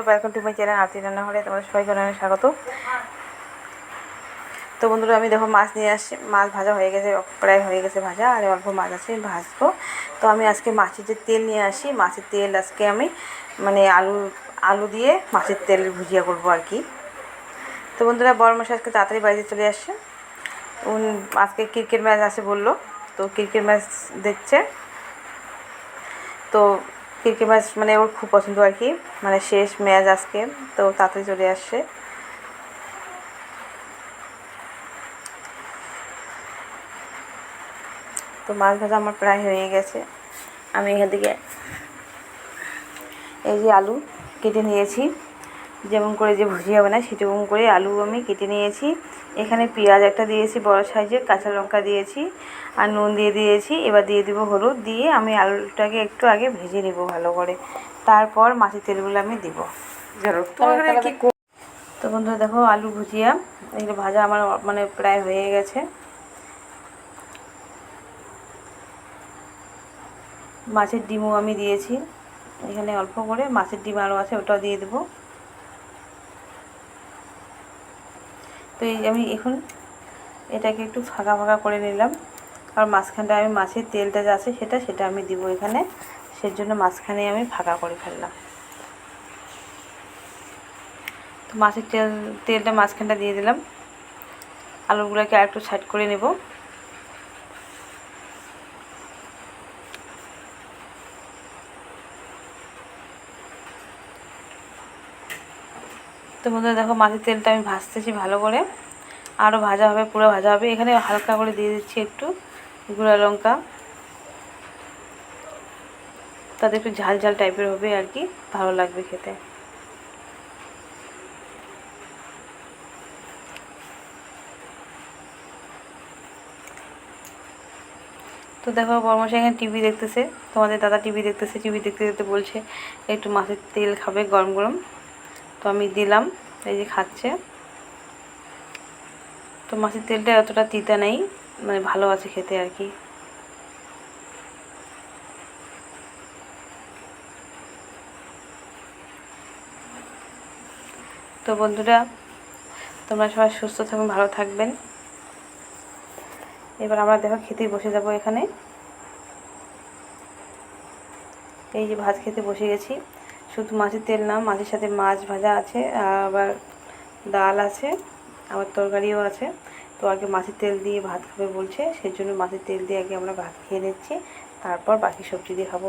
Welcome to my channel আরতি রান্নাঘরে তোমাদের সবাইকে অনেক স্বাগত। তো বন্ধুরা, আমি দেখো মাছ নিয়ে আসছি। মাছ ভাজা হয়ে গেছে, প্রায় হয়ে গেছে ভাজা, আর অল্প মাছ আছে ভাজবো। তো আমি আজকে মাছের যে তেল নিয়ে আসি, মাছের তেল আজকে আমি মানে আলু দিয়ে মাছের তেল ভুজিয়া করবো আর কি। তো বন্ধুরা, বড় মশাই আজকে তাড়াতাড়ি বাড়িতে চলে আসছে। আজকে ক্রিকেট ম্যাচ আছে বললো, তো ক্রিকেট ম্যাচ দেখছে। তো ক্রিকেট ম্যাচ মানে ওর খুব পছন্দ আর কি, মানে শেষ ম্যাচ আজকে, তো তাড়াতাড়ি চলে আসছে। তো মাছ ভাজা আমার প্রায় হয়ে গেছে। আমি এখান থেকে এই যে আলু কেটে নিয়েছি, যেমন করে যে ভুজিয়া বানাই সেরকম করে আলু আমি কেটে নিয়েছি। এখানে পেঁয়াজ একটা দিয়েছি বড় সাইজের, কাঁচা লঙ্কা দিয়েছি আর নুন দিয়েছি। এবার দিয়ে দিব হলুদ, দিয়ে আমি আলুটাকে একটু আগে ভেজে নেব ভালো করে, তারপর মাছের তেলগুলো আমি দিব। তো বন্ধুরা দেখো, আলু ভুজিয়া এগুলো ভাজা আমার মানে প্রায় হয়ে গেছে। মাছের ডিমও আমি দিয়েছি এখানে, অল্প করে মাছের ডিম আরও আছে, ওটাও দিয়ে দেবো। তো এই আমি এখন এটাকে একটু ফাঁকা ফাঁকা করে নিলাম, কারণ মাঝখানটা আমি মাছের তেলটা যা আছে সেটা আমি দিব এখানে, সেজন্য মাঝখানে আমি ফাঁকা করে ফেললাম। তো মাছের তেলটা মাঝখানটা দিয়ে দিলাম। আলুগুলোকে আর একটু সাইড করে নেব। তো বন্ধুরা দেখো, মাছের তেলটা আমি ভাজতেছি ভালো করে, আরও ভাজা হবে, পুরো ভাজা হবে। এখানে হালকা করে দিয়ে দিচ্ছি একটু গুঁড়া লঙ্কা, তাতে একটু ঝাল ঝাল টাইপের হবে আর কি, ভালো লাগবে খেতে। তো দেখো, বড়মশাই এখানে টিভি দেখতেছে, তোমাদের দাদা টিভি দেখতেছে। টিভি দেখতে দেখতে বলছে একটু মাছের তেল খাবে গরম গরম, তো আমি দিলাম, এই যে খাচ্ছে। তো মাছের তেলটা অতটা তিতা নেই, মানে ভালো আছে খেতে আর কি। তো বন্ধুরা, তোমরা সবাই সুস্থ থাকবেন, ভালো থাকবেন। এবার আমরা দেখো খেতে বসে যাব। এখানে এই যে ভাত খেতে বসে গেছি। শুধু মাছের তেল না, মাছের সাথে মাছ ভাজা আছে, আবার ডাল আছে, আবার তরকারিও আছে। তো আগে মাছের তেল দিয়ে ভাত খাবে বলছে, সেই জন্য মাছের তেল দিয়ে আগে আমরা ভাত খেয়ে নিচ্ছি, তারপর বাকি সবজি দিয়ে খাবো।